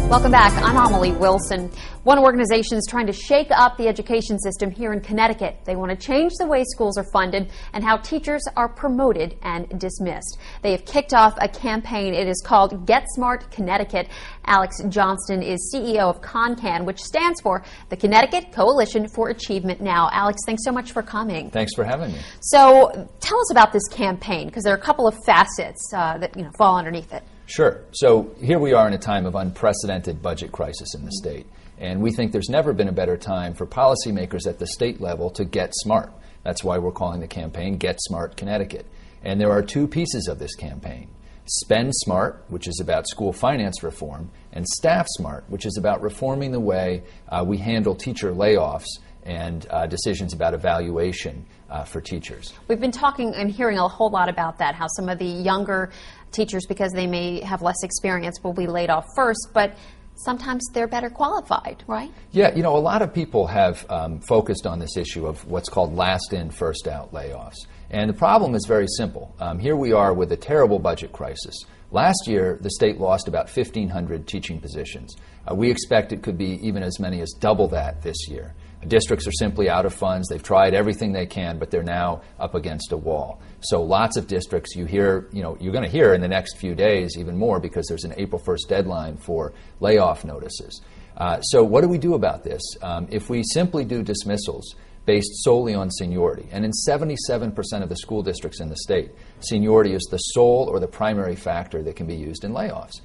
Welcome back. I'm Amelie Wilson. One organization is trying to shake up the education system here in Connecticut. They want to change the way schools are funded and how teachers are promoted and dismissed. They have kicked off a campaign. It is called Get Smart Connecticut. Alex Johnston is CEO of ConnCAN, which stands for the Connecticut Coalition for Achievement Now. Alex, thanks so much for coming. Thanks for having me. So tell us about this campaign, because there are a couple of facets that fall underneath it. Sure. So here we are in a time of unprecedented budget crisis in the state, and we think there's never been a better time for policymakers at the state level to get smart. That's why we're calling the campaign Get Smart Connecticut. And there are two pieces of this campaign: Spend Smart, which is about school finance reform, and Staff Smart, which is about reforming the way we handle teacher layoffs and decisions about evaluation for teachers. We've been talking and hearing a whole lot about that, how some of the younger teachers, because they may have less experience, will be laid off first, but sometimes they're better qualified, right? Yeah, a lot of people have focused on this issue of what's called last in, first out layoffs. And the problem is very simple. Here we are with a terrible budget crisis. Last year, the state lost about 1,500 teaching positions. We expect it could be even as many as double that this year. Districts are simply out of funds. They've tried everything they can, but they're now up against a wall. So lots of districts, you're going to hear in the next few days even more, because there's an April 1st deadline for layoff notices. So what do we do about this? If we simply do dismissals based solely on seniority, and in 77% of the school districts in the state, seniority is the sole or the primary factor that can be used in layoffs.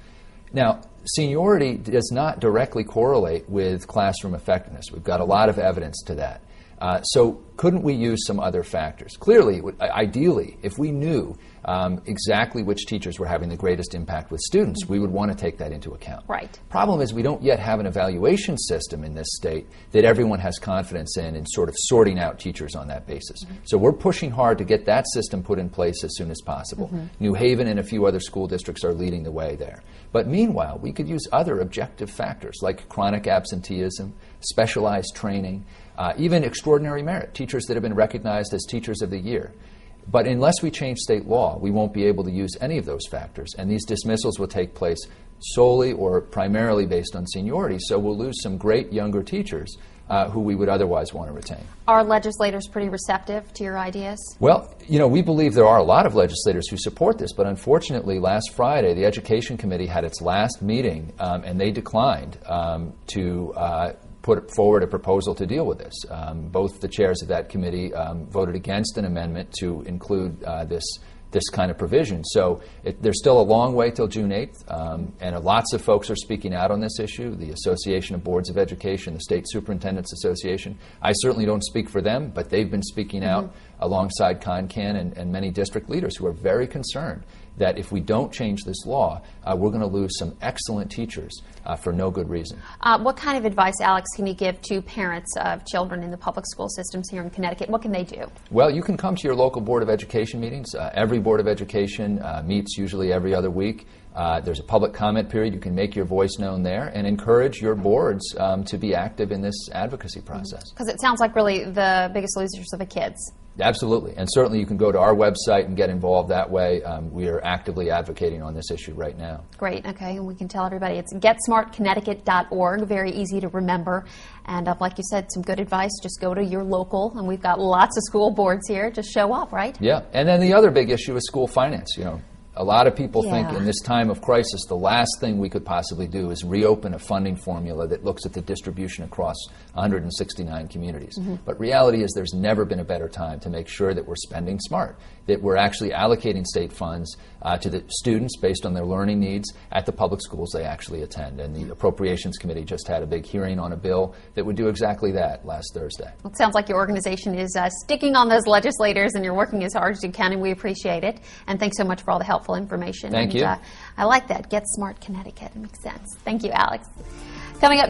Now, seniority does not directly correlate with classroom effectiveness. We've got a lot of evidence to that. So couldn't we use some other factors? Clearly, ideally, if we knew exactly which teachers were having the greatest impact with students, we would want to take that into account. Right. Problem is, we don't yet have an evaluation system in this state that everyone has confidence in sort of sorting out teachers on that basis. So we're pushing hard to get that system put in place as soon as possible. New Haven and a few other school districts are leading the way there. But meanwhile, we could use other objective factors like chronic absenteeism, specialized training, even extraordinary merit, teachers that have been recognized as Teachers of the Year. But unless we change state law, we won't be able to use any of those factors, and these dismissals will take place solely or primarily based on seniority, so we'll lose some great younger teachers who we would otherwise want to retain. Are legislators pretty receptive to your ideas? Well, we believe there are a lot of legislators who support this, but unfortunately last Friday the Education Committee had its last meeting and they declined to put forward a proposal to deal with this. Both the chairs of that committee voted against an amendment to include this kind of provision. So there's still a long way till June 8th, and lots of folks are speaking out on this issue. The Association of Boards of Education, the State Superintendents Association. I certainly don't speak for them, but they've been speaking out alongside ConnCAN and many district leaders who are very concerned that if we don't change this law, we're going to lose some excellent teachers for no good reason. What kind of advice, Alex, can you give to parents of children in the public school systems here in Connecticut? What can they do? Well, you can come to your local Board of Education meetings. Every Board of Education meets usually every other week. There's a public comment period. You can make your voice known there and encourage your boards to be active in this advocacy process. Because it sounds like really the biggest losers are the kids. Absolutely. And certainly you can go to our website and get involved that way. We are actively advocating on this issue right now. Great. Okay. And we can tell everybody it's getsmartconnecticut.org. Very easy to remember. And like you said, some good advice. Just go to your local. And we've got lots of school boards here. Just show up, right? Yeah. And then the other big issue is school finance. A lot of people think in this time of crisis, the last thing we could possibly do is reopen a funding formula that looks at the distribution across 169 communities. But reality is there's never been a better time to make sure that we're spending smart, that we're actually allocating state funds to the students based on their learning needs at the public schools they actually attend. And the Appropriations Committee just had a big hearing on a bill that would do exactly that last Thursday. Well, it sounds like your organization is sticking on those legislators, and you're working as hard as you can, and we appreciate it. And thanks so much for all the helpful information. Thank you. I like that. Get Smart Connecticut. It makes sense. Thank you, Alex. Coming up.